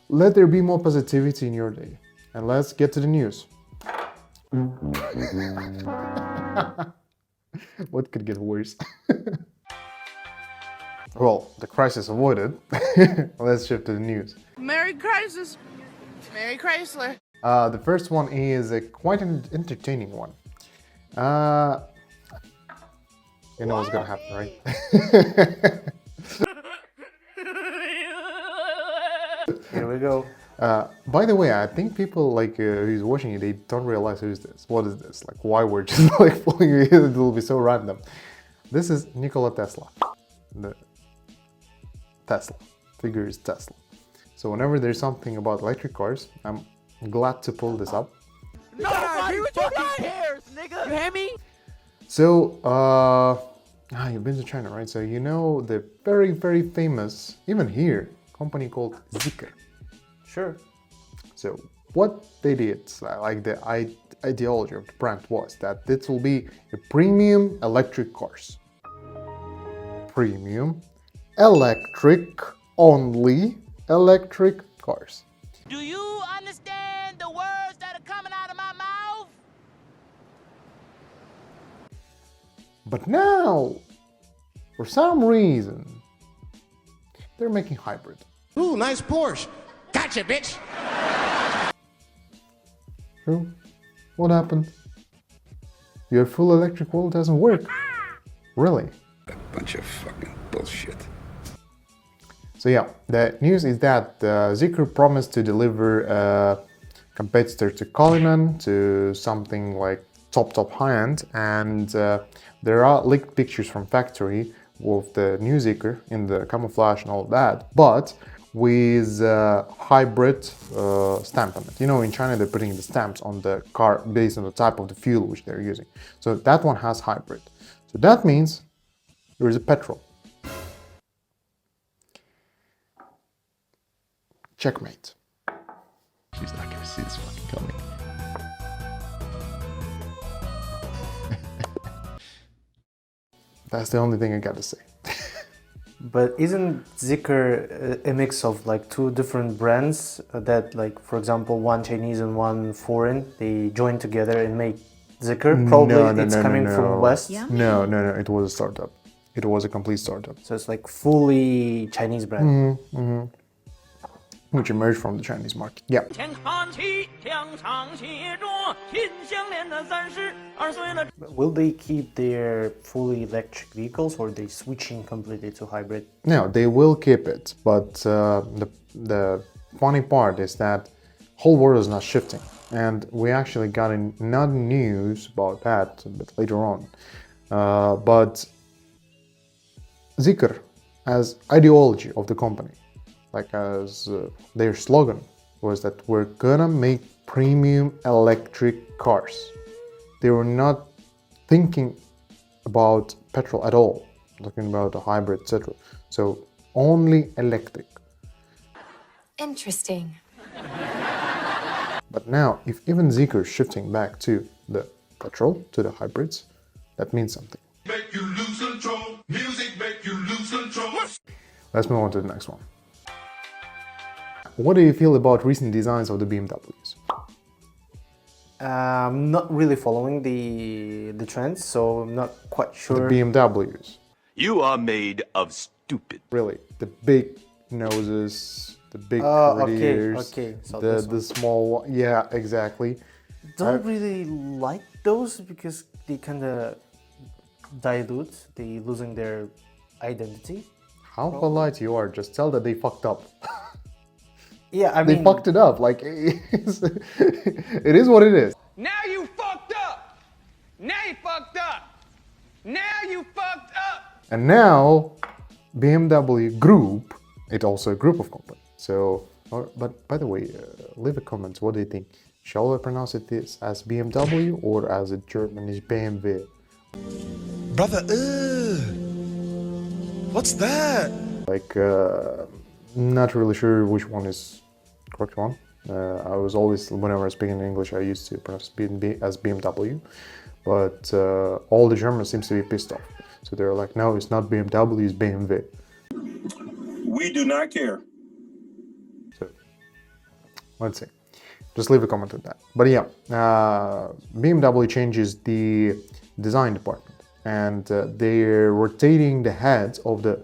let there be more positivity in your day. And let's get to the news. What could get worse? Well, the crisis avoided. Let's shift to the news. Merry Crisis. Merry Chrysler. The first one is quite an entertaining one. You know what's gonna happen, right? Here we go. By the way, I think people like who's watching it, they don't realize who's this. What is this? Like, why we're just like following it? It will be so random. This is Nikola Tesla. The Tesla figure is Tesla. So whenever there's something about electric cars, I'm glad to pull this up. Nobody fucking cares, nigga. You hear me? So, you've been to China, right? So you know the very, very famous, even here, company called Zeekr. Sure. So what they did, like the ideology of the brand was that this will be a premium electric cars. Premium electric, only electric cars. Do you understand the words that are coming out of my mouth? But now, for some reason, they're making hybrid. Ooh, nice Porsche. Gotcha, bitch. True. What happened? Your full electric wall doesn't work. Really? A bunch of fucking bullshit. So yeah, the news is that Zeekr promised to deliver a competitor to Cullinan, to something like top high-end, and there are leaked pictures from factory with the new Zeekr in the camouflage and all that, but with hybrid stamp on it. You know, in China they're putting the stamps on the car based on the type of the fuel which they're using. So that one has hybrid. So that means there is a petrol. Checkmate. She's not gonna see this fucking coming. That's the only thing I gotta say. But isn't Zeekr a mix of like two different brands that, like, for example, one Chinese and one foreign, they join together and make Zeekr? Probably it's coming from West. Yeah. No, it was a startup. It was a complete startup. So it's like fully Chinese brand. Which emerged from the Chinese market. Yeah. But will they keep their fully electric vehicles, or are they switching completely to hybrid? No, they will keep it, but the funny part is that whole world is not shifting, and we actually got another news about that a bit later on. But Zeekr, as ideology of the company, like as their slogan was that we're gonna make premium electric cars. They were not thinking about petrol at all, talking about a hybrid, etc. So only electric. Interesting. But now, if even Zeekr is shifting back to the petrol, to the hybrids, that means something. Make you lose control. Music make you lose control. Let's move on to the next one. What do you feel about recent designs of the BMWs? I'm not really following the trends, so I'm not quite sure. The BMWs. You are made of stupid. Really, the big noses, the big Oh, curly okay, ears, okay. So this the one. small one. Yeah, exactly. Don't really like those because they kind of dilute, they losing their identity. How polite you are, just tell that they fucked up. Yeah, I They mean, fucked it up, like, it is what it is. Now you fucked up. Now you fucked up. Now you fucked up. And now, BMW Group, it's also a group of companies. So, but by the way, leave a comment, what do you think? Shall I pronounce it this as BMW or as a Germanish BMW? Brother, what's that? Like, not really sure which one is the correct one. I was always, whenever I speak in English, I used to pronounce BNB as BMW, but all the Germans seems to be pissed off. So they're like, no, it's not BMW, it's BMW. We do not care. So Let's see. Just leave a comment on that. But yeah, BMW changes the design department, and they're rotating the heads of the.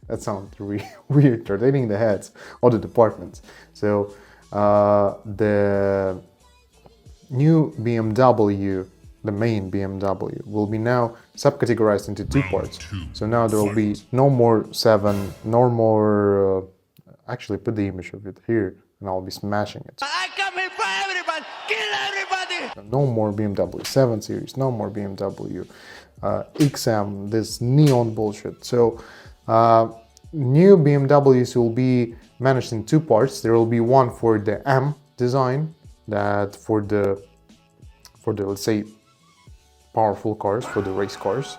That sounds really weird. Rotating the heads of the departments. So the new BMW, the main BMW, will be now subcategorized into two parts. So now there will be no more 7, no more. Actually, put the image of it here, and I'll be smashing it. I come here for everybody. Kill everybody. No more BMW 7 Series, no more BMW XM, this neon bullshit. So new BMWs will be managed in two parts. There will be one for the M design, that for the let's say powerful cars, for the race cars,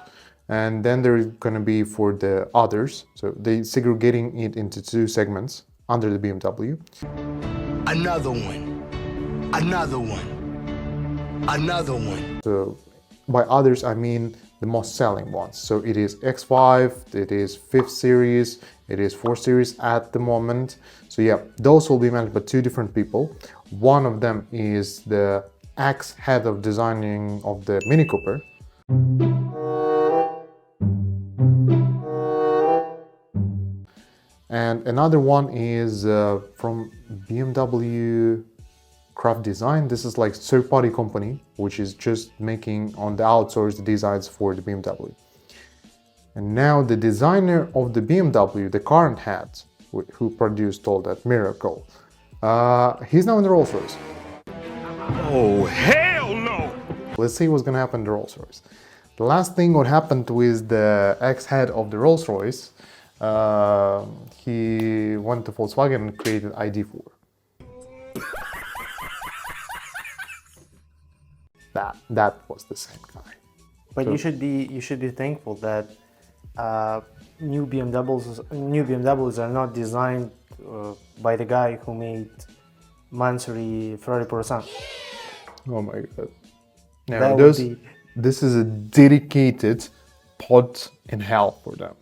and then there's gonna be for the others. So they segregating it into two segments under the BMW. Another one. Another one. Another one. So by others, I mean the most selling ones. So it is X5, it is 5th series, it is 4th series at the moment. So yeah, those will be managed by two different people. One of them is the ex-head of designing of the Mini Cooper. And another one is from BMW Craft Design. This is like third-party company, which is just making on the outsourced designs for the BMW. And now the designer of the BMW, the current head, who produced all that miracle, he's now in the Rolls-Royce. Oh, hell no! Let's see what's gonna happen to Rolls-Royce. The last thing what happened with the ex-head of the Rolls-Royce, he went to Volkswagen and created ID4. That was the same guy. But So- you should be thankful that new BMWs are not designed by the guy who made Mansory Ferrari Porosan. Oh my god. That Now, would be- this is a dedicated pot in hell for them.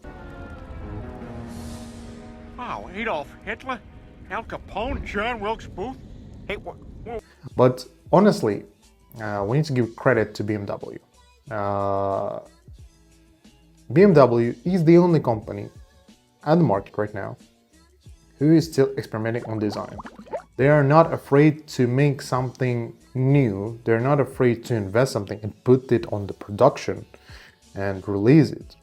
Wow, Adolf Hitler, Al Capone, John Wilkes Booth. Hey, what? But honestly, we need to give credit to BMW. BMW is the only company at the market right now who is still experimenting on design. They are not afraid to make something new. They're not afraid to invest something and put it on the production and release it.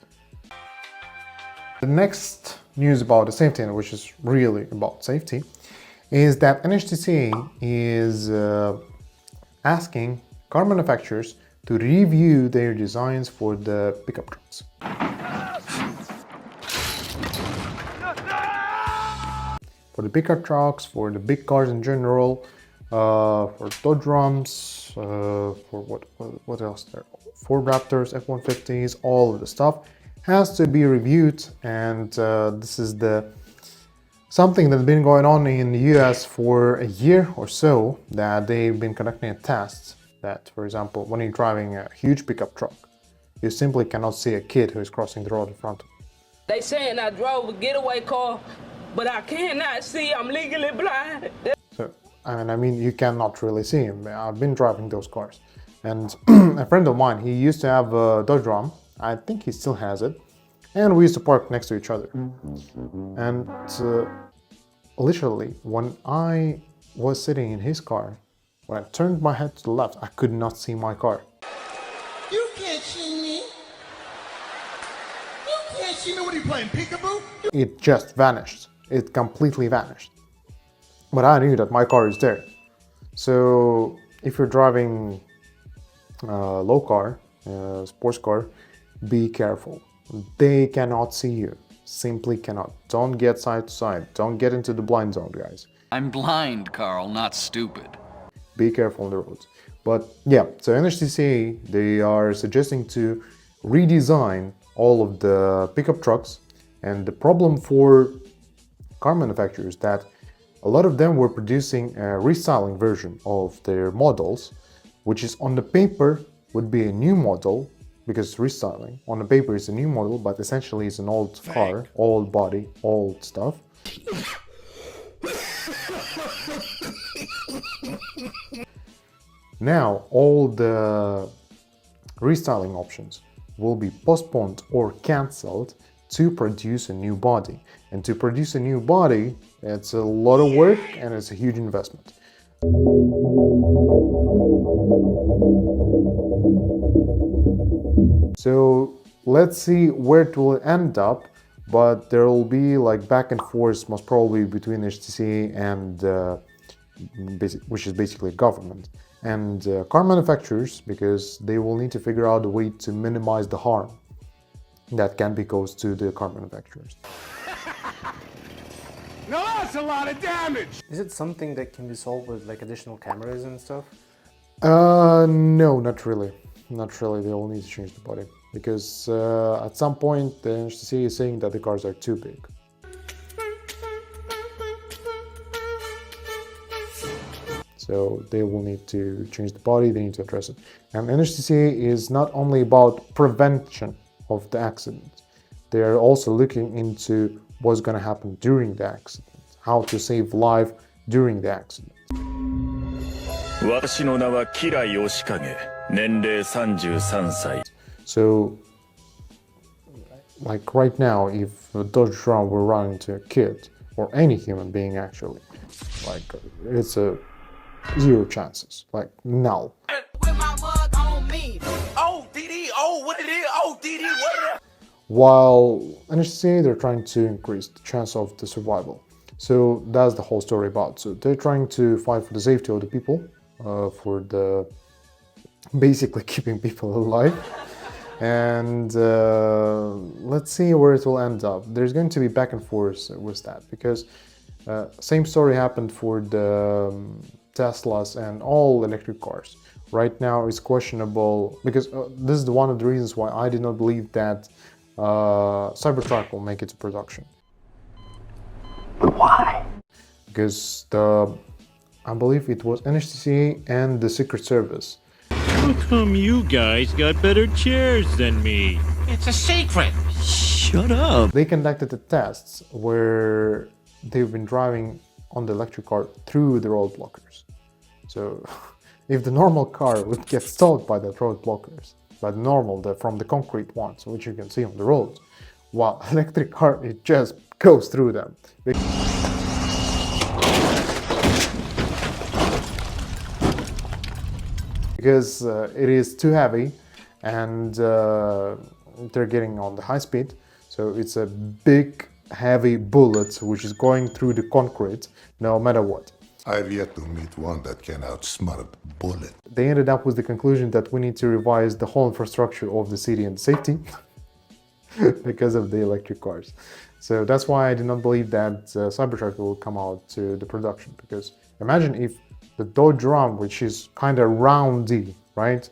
The next news about the safety, which is really about safety, is that NHTSA is asking car manufacturers to review their designs for the pickup trucks. For the pickup trucks, for the big cars in general, for Dodge Rams, for what else there? Ford Raptors, F-150s, all of the stuff has to be reviewed, and this is something that's been going on in the US for a year or so, that they've been conducting a test that, for example, when you're driving a huge pickup truck, you simply cannot see a kid who is crossing the road in front of you. They saying I drove a getaway car, but I cannot see. I'm legally blind. So, I mean, you cannot really see him. I've been driving those cars. And a friend of mine, he used to have a Dodge Ram. I think he still has it. And we used to park next to each other. And literally, when I was sitting in his car, when I turned my head to the left, I could not see my car. You can't see me. You can't see me. What are you playing, peekaboo? It just vanished. It completely vanished. But I knew that my car is there. So if you're driving a low car, sports car, be careful. They cannot see you. Simply cannot. Don't get side to side. Don't get into the blind zone, guys. I'm blind, Carl, not stupid. Be careful on the roads. But yeah, so NHTSA, they are suggesting to redesign all of the pickup trucks. And the problem for car manufacturers that a lot of them were producing a restyling version of their models, which is on the paper would be a new model, because restyling on the paper is a new model, but essentially it's an old car, old body, old stuff. Now all the restyling options will be postponed or cancelled to produce a new body. And to produce a new body, it's a lot of work and it's a huge investment. So let's see where it will end up, but there will be like back and forth most probably between HTC and which is basically a government, and car manufacturers, because they will need to figure out a way to minimize the harm that can be caused to the car manufacturers. Now that's a lot of damage! Is it something that can be solved with like additional cameras and stuff? No, not really. Not really, they will need to change the body. Because at some point the HTC is saying that the cars are too big. So they will need to change the body, they need to address it. And NHTC is not only about prevention of the accident, they are also looking into what's going to happen during the accident, how to save life during the accident. So, like right now, if a Dodge Ram were running into a kid, or any human being actually, like it's a zero chances, like null. While NHTC, they're trying to increase the chance of the survival. So that's the whole story about. So they're trying to fight for the safety of the people, for the basically keeping people alive. And let's see where it will end up. There's going to be back and forth with that, because same story happened for the Teslas and all electric cars. Right now it's questionable, because this is one of the reasons why I did not believe that Cybertruck will make it to production. Why? Because I believe it was NHTC and the Secret Service. How come you guys got better chairs than me? It's a secret. Shut up. They conducted the tests where they've been driving on the electric car through the road blockers. So if the normal car would get stalled by the road blockers, but from the concrete ones, which you can see on the roads, while electric car, it just goes through them. Because it is too heavy, and they're getting on the high speed, so it's a big heavy bullet which is going through the concrete no matter what. I've yet to meet one that can outsmart a bullet. They ended up with the conclusion that we need to revise the whole infrastructure of the city and safety because of the electric cars. So that's why I do not believe that Cybertruck will come out to the production, because imagine if the Dodge Ram, which is kind of roundy, right,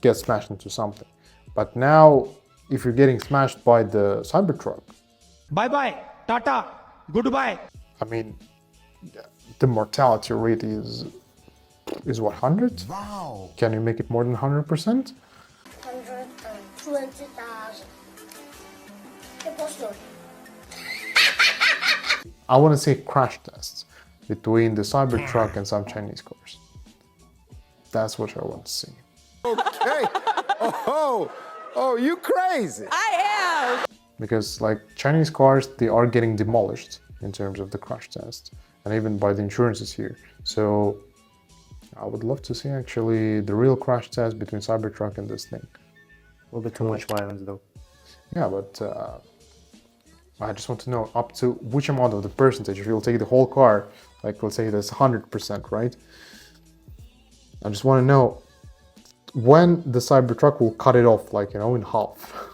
gets smashed into something. But now, if you're getting smashed by the Cybertruck, Bye-bye, Tata, goodbye. I mean, the mortality rate is what, 100? Wow. Can you make it more than 100%? 120,000. Impossible. I want to say crash tests between the Cybertruck and some Chinese cars. That's what I want to see. Okay. Oh, you crazy. I am. Because like Chinese cars, they are getting demolished in terms of the crash test, and even by the insurances here. So I would love to see actually the real crash test between Cybertruck and this thing. A little bit too much violence though. Yeah, but I just want to know up to which amount of the percentage. If you'll take the whole car, like let's say that's 100%, right? I just want to know when the Cybertruck will cut it off, like, you know, in half.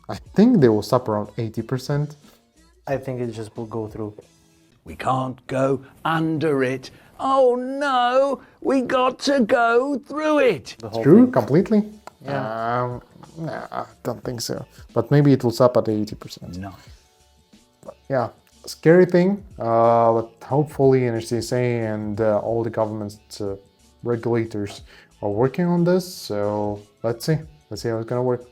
I think they will stop around 80%. I think it just will go through. We can't go under it. Oh no, we got to go through it. Through completely? Yeah. Nah, I don't think so. But maybe it will stop at 80%. No. But yeah, scary thing. But hopefully NHTSA and all the government regulators are working on this. So let's see how it's gonna work.